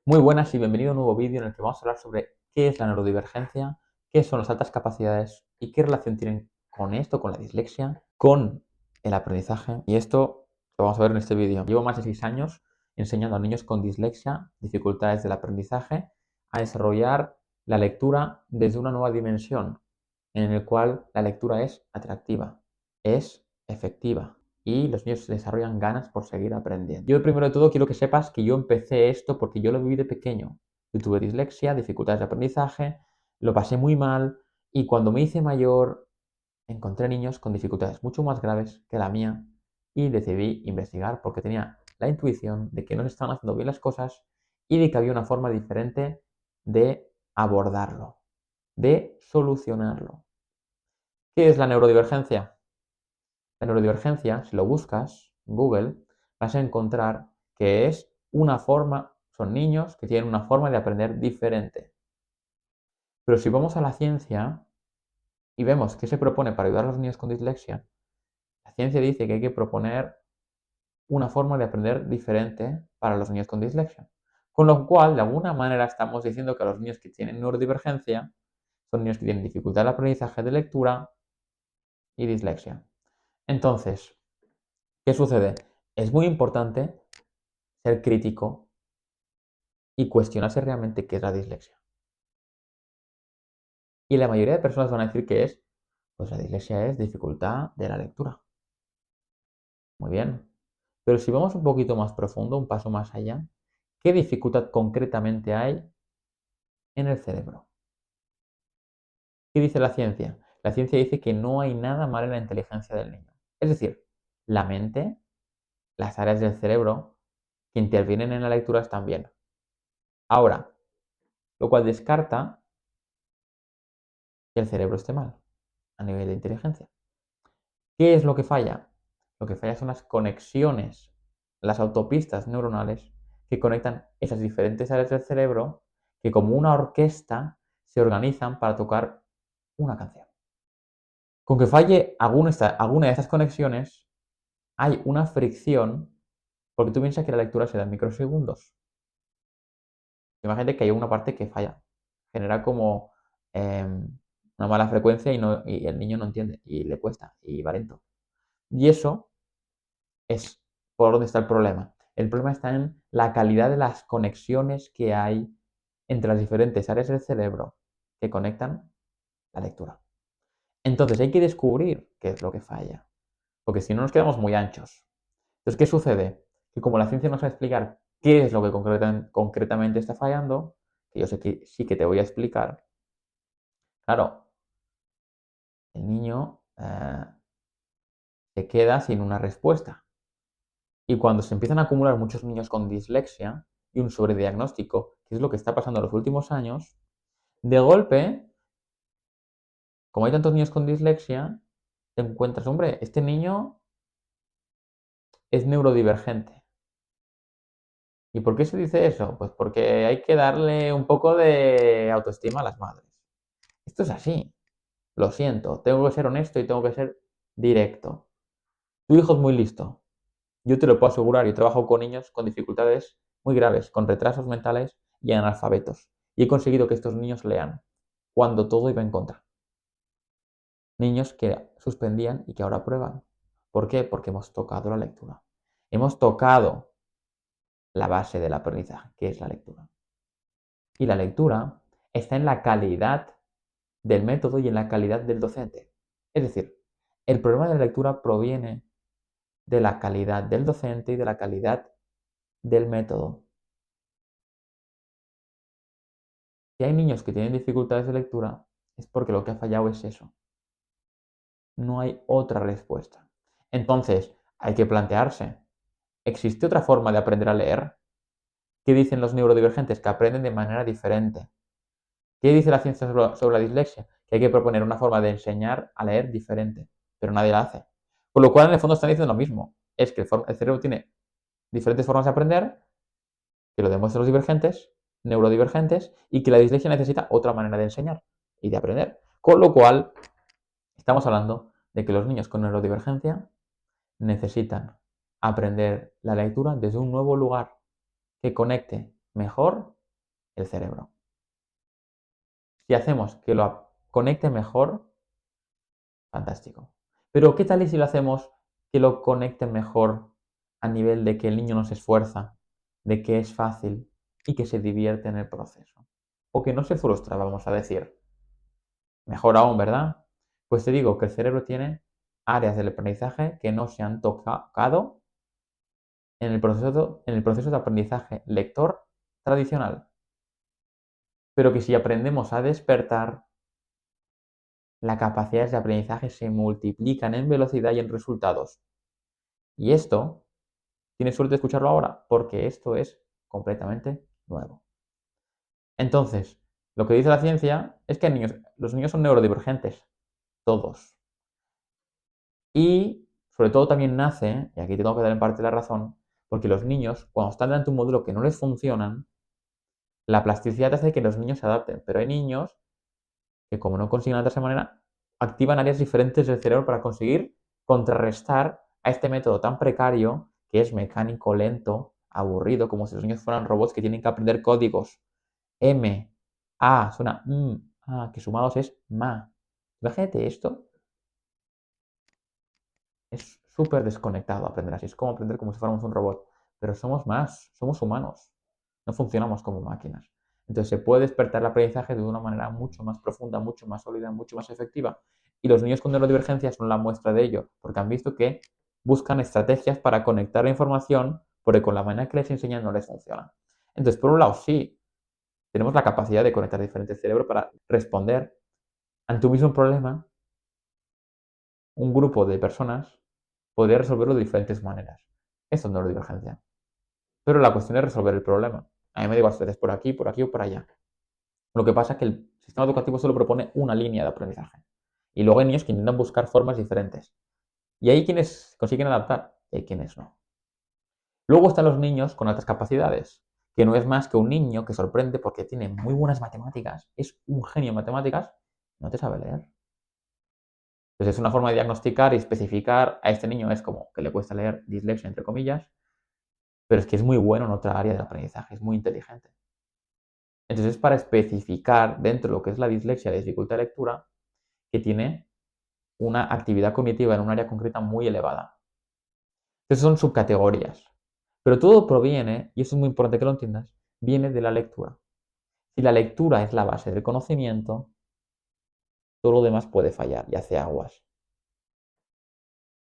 Muy buenas y bienvenido a un nuevo vídeo en el que vamos a hablar sobre qué es la neurodivergencia, qué son las altas capacidades y qué relación tienen con esto, con la dislexia, con el aprendizaje. Y esto lo vamos a ver en este vídeo. Llevo más de 6 años enseñando a niños con dislexia, dificultades del aprendizaje, a desarrollar la lectura desde una nueva dimensión, en el cual la lectura es atractiva, es efectiva y los niños desarrollan ganas por seguir aprendiendo. Yo primero de todo quiero que sepas que yo empecé esto porque yo lo viví de pequeño. Yo tuve dislexia, dificultades de aprendizaje, lo pasé muy mal y cuando me hice mayor encontré niños con dificultades mucho más graves que la mía y decidí investigar porque tenía la intuición de que no se estaban haciendo bien las cosas y de que había una forma diferente de abordarlo, de solucionarlo. ¿Qué es la neurodivergencia? La neurodivergencia, si lo buscas en Google, vas a encontrar que es una forma, son niños que tienen una forma de aprender diferente. Pero si vamos a la ciencia y vemos qué se propone para ayudar a los niños con dislexia, la ciencia dice que hay que proponer una forma de aprender diferente para los niños con dislexia. Con lo cual, de alguna manera, estamos diciendo que los niños que tienen neurodivergencia son niños que tienen dificultad de aprendizaje de lectura y dislexia. Entonces, ¿qué sucede? Es muy importante ser crítico y cuestionarse realmente qué es la dislexia. Y la mayoría de personas van a decir que es, pues la dislexia es dificultad de la lectura. Muy bien. Pero si vamos un poquito más profundo, un paso más allá, ¿qué dificultad concretamente hay en el cerebro? ¿Qué dice la ciencia? La ciencia dice que no hay nada mal en la inteligencia del niño. Es decir, la mente, las áreas del cerebro que intervienen en la lectura están bien. Ahora, lo cual descarta que el cerebro esté mal a nivel de inteligencia. ¿Qué es lo que falla? Lo que falla son las conexiones, las autopistas neuronales que conectan esas diferentes áreas del cerebro que como una orquesta se organizan para tocar una canción. Con que falle alguna de estas conexiones, hay una fricción, porque tú piensas que la lectura se da en microsegundos. Imagínate que hay una parte que falla, genera como una mala frecuencia y el niño no entiende, y le cuesta, y va lento. Y eso es por donde está el problema. El problema está en la calidad de las conexiones que hay entre las diferentes áreas del cerebro que conectan la lectura. Entonces hay que descubrir qué es lo que falla, porque si no nos quedamos muy anchos. Entonces, ¿qué sucede? Que como la ciencia no sabe explicar qué es lo que concretamente está fallando, que yo sé que sí que te voy a explicar, claro, el niño se queda sin una respuesta. Y cuando se empiezan a acumular muchos niños con dislexia y un sobrediagnóstico, que es lo que está pasando en los últimos años, de golpe, como hay tantos niños con dislexia, te encuentras, hombre, este niño es neurodivergente. ¿Y por qué se dice eso? Pues porque hay que darle un poco de autoestima a las madres. Esto es así. Lo siento, tengo que ser honesto y tengo que ser directo. Tu hijo es muy listo. Yo te lo puedo asegurar. Yo trabajo con niños con dificultades muy graves, con retrasos mentales y analfabetos. Y he conseguido que estos niños lean cuando todo iba en contra. Niños que suspendían y que ahora prueban. ¿Por qué? Porque hemos tocado la lectura. Hemos tocado la base del aprendizaje, que es la lectura. Y la lectura está en la calidad del método y en la calidad del docente. Es decir, el problema de la lectura proviene de la calidad del docente y de la calidad del método. Si hay niños que tienen dificultades de lectura, es porque lo que ha fallado es eso. No hay otra respuesta. Entonces, hay que plantearse, ¿existe otra forma de aprender a leer? ¿Qué dicen los neurodivergentes? Que aprenden de manera diferente. ¿Qué dice la ciencia sobre la dislexia? Que hay que proponer una forma de enseñar a leer diferente, pero nadie la hace. Con lo cual, en el fondo, están diciendo lo mismo. Es que el cerebro tiene diferentes formas de aprender, que lo demuestran los divergentes, neurodivergentes, y que la dislexia necesita otra manera de enseñar y de aprender. Con lo cual, estamos hablando de que los niños con neurodivergencia necesitan aprender la lectura desde un nuevo lugar que conecte mejor el cerebro. Si hacemos que lo conecte mejor, fantástico. Pero ¿qué tal y si lo hacemos que lo conecte mejor a nivel de que el niño no se esfuerza, de que es fácil y que se divierte en el proceso? O que no se frustra, vamos a decir. Mejor aún, ¿verdad? Pues te digo que el cerebro tiene áreas del aprendizaje que no se han tocado en el proceso de aprendizaje lector tradicional, pero que si aprendemos a despertar, las capacidades de aprendizaje se multiplican en velocidad y en resultados. Y esto, tienes suerte de escucharlo ahora, porque esto es completamente nuevo. Entonces, lo que dice la ciencia es que los niños son neurodivergentes, todos. Y sobre todo también nace, y aquí te tengo que dar en parte la razón, porque los niños, cuando están ante un modelo que no les funciona, la plasticidad hace que los niños se adapten. Pero hay niños que, como no consiguen adaptarse de manera, activan áreas diferentes del cerebro para conseguir contrarrestar a este método tan precario que es mecánico, lento, aburrido, como si los niños fueran robots que tienen que aprender códigos. M, A, suena A, que sumados es ma. Imagínate esto. Es súper desconectado aprender así. Es como aprender como si fuéramos un robot. Pero somos más, somos humanos. No funcionamos como máquinas. Entonces se puede despertar el aprendizaje de una manera mucho más profunda, mucho más sólida, mucho más efectiva. Y los niños con neurodivergencia son la muestra de ello, porque han visto que buscan estrategias para conectar la información, porque con la manera que les enseñan no les funciona. Entonces, por un lado, sí, tenemos la capacidad de conectar diferentes cerebros para responder ante un mismo problema. Un grupo de personas podría resolverlo de diferentes maneras. Eso es neurodivergencia. Pero la cuestión es resolver el problema. A mí me da igual si es por aquí o por allá. Lo que pasa es que el sistema educativo solo propone una línea de aprendizaje. Y luego hay niños que intentan buscar formas diferentes. Y hay quienes consiguen adaptar y hay quienes no. Luego están los niños con altas capacidades, que no es más que un niño que sorprende porque tiene muy buenas matemáticas, es un genio en matemáticas, no te sabe leer. Entonces es una forma de diagnosticar y especificar a este niño, es como que le cuesta leer, dislexia entre comillas, pero es que es muy bueno en otra área del aprendizaje, es muy inteligente. Entonces es para especificar dentro de lo que es la dislexia, la dificultad de lectura, que tiene una actividad cognitiva en un área concreta muy elevada. Entonces son subcategorías. Pero todo proviene, y eso es muy importante que lo entiendas, viene de la lectura. Si la lectura es la base del conocimiento, todo lo demás puede fallar y hace aguas.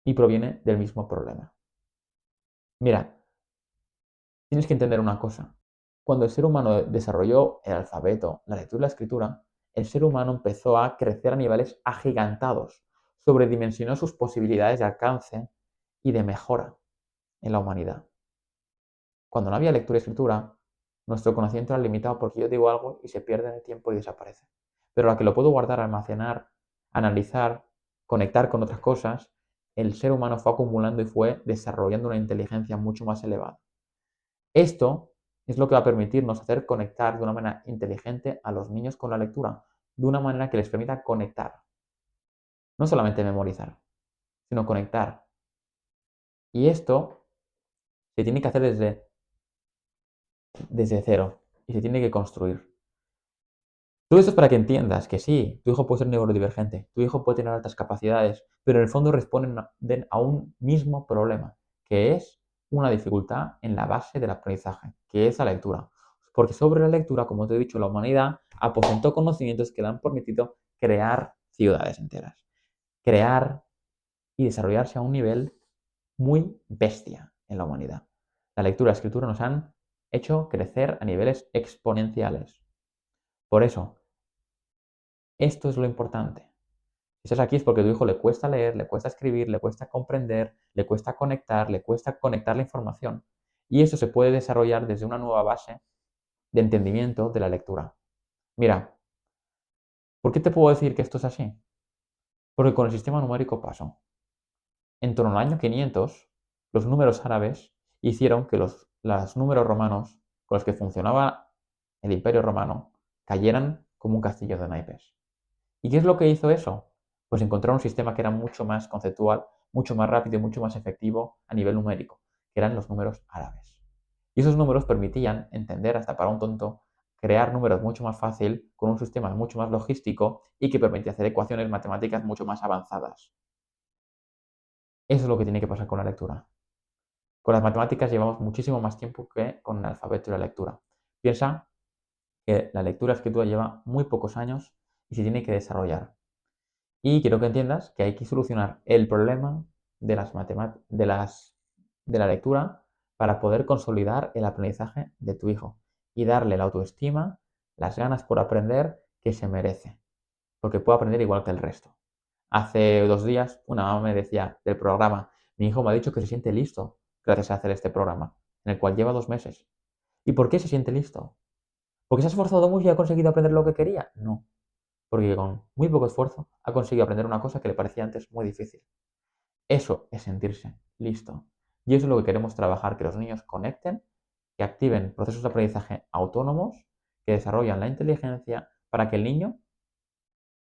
Y proviene del mismo problema. Mira, tienes que entender una cosa. Cuando el ser humano desarrolló el alfabeto, la lectura y la escritura, el ser humano empezó a crecer a niveles agigantados, sobredimensionó sus posibilidades de alcance y de mejora en la humanidad. Cuando no había lectura y escritura, nuestro conocimiento era limitado porque yo digo algo y se pierde en el tiempo y desaparece. Pero la que lo puedo guardar, almacenar, analizar, conectar con otras cosas, el ser humano fue acumulando y fue desarrollando una inteligencia mucho más elevada. Esto es lo que va a permitirnos hacer conectar de una manera inteligente a los niños con la lectura, de una manera que les permita conectar. No solamente memorizar, sino conectar. Y esto se tiene que hacer desde cero y se tiene que construir. Todo esto es para que entiendas que sí, tu hijo puede ser neurodivergente, tu hijo puede tener altas capacidades, pero en el fondo responden a un mismo problema, que es una dificultad en la base del aprendizaje, que es la lectura. Porque sobre la lectura, como te he dicho, la humanidad aposentó conocimientos que le han permitido crear ciudades enteras, crear y desarrollarse a un nivel muy bestia en la humanidad. La lectura y la escritura nos han hecho crecer a niveles exponenciales. Por eso, esto es lo importante. Si estás aquí es porque a tu hijo le cuesta leer, le cuesta escribir, le cuesta comprender, le cuesta conectar la información. Y eso se puede desarrollar desde una nueva base de entendimiento de la lectura. Mira, ¿por qué te puedo decir que esto es así? Porque con el sistema numérico pasó. En torno al año 500, los números árabes hicieron que los números romanos con los que funcionaba el Imperio Romano cayeran como un castillo de naipes. ¿Y qué es lo que hizo eso? Pues encontrar un sistema que era mucho más conceptual, mucho más rápido y mucho más efectivo a nivel numérico, que eran los números árabes. Y esos números permitían entender, hasta para un tonto, crear números mucho más fácil, con un sistema mucho más logístico y que permitía hacer ecuaciones matemáticas mucho más avanzadas. Eso es lo que tiene que pasar con la lectura. Con las matemáticas llevamos muchísimo más tiempo que con el alfabeto y la lectura. Piensa que la lectura y escritura lleva muy pocos años y se tiene que desarrollar. Y quiero que entiendas que hay que solucionar el problema de la lectura para poder consolidar el aprendizaje de tu hijo y darle la autoestima, las ganas por aprender que se merece, porque puede aprender igual que el resto. Hace 2 días una mamá me decía del programa, mi hijo me ha dicho que se siente listo gracias a hacer este programa, en el cual lleva 2 meses. ¿Y por qué se siente listo? ¿Porque se ha esforzado mucho y ha conseguido aprender lo que quería? No, porque con muy poco esfuerzo ha conseguido aprender una cosa que le parecía antes muy difícil. Eso es sentirse listo. Y eso es lo que queremos trabajar, que los niños conecten, que activen procesos de aprendizaje autónomos, que desarrollan la inteligencia para que el niño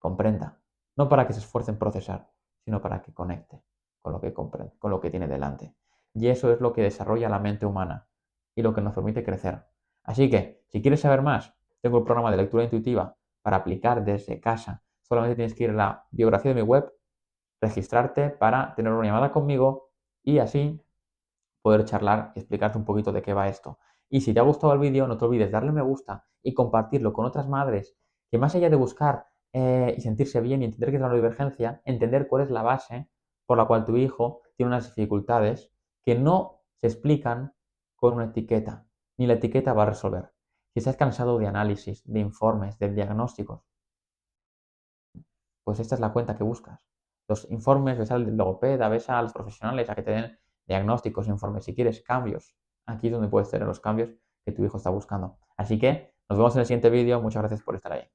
comprenda. No para que se esfuerce en procesar, sino para que conecte con lo que comprende, con lo que tiene delante. Y eso es lo que desarrolla la mente humana y lo que nos permite crecer. Así que, si quieres saber más, tengo el programa de lectura intuitiva para aplicar desde casa. Solamente tienes que ir a la biografía de mi web, registrarte para tener una llamada conmigo y así poder charlar y explicarte un poquito de qué va esto. Y si te ha gustado el vídeo, no te olvides darle me gusta y compartirlo con otras madres que, más allá de buscar y sentirse bien y entender qué es la neurodivergencia, entender cuál es la base por la cual tu hijo tiene unas dificultades que no se explican con una etiqueta, ni la etiqueta va a resolver. Si estás cansado de análisis, de informes, de diagnósticos, pues esta es la cuenta que buscas. Los informes, ves al logopeda, ves a los profesionales a que te den diagnósticos, informes. Si quieres cambios, aquí es donde puedes tener los cambios que tu hijo está buscando. Así que nos vemos en el siguiente vídeo. Muchas gracias por estar ahí.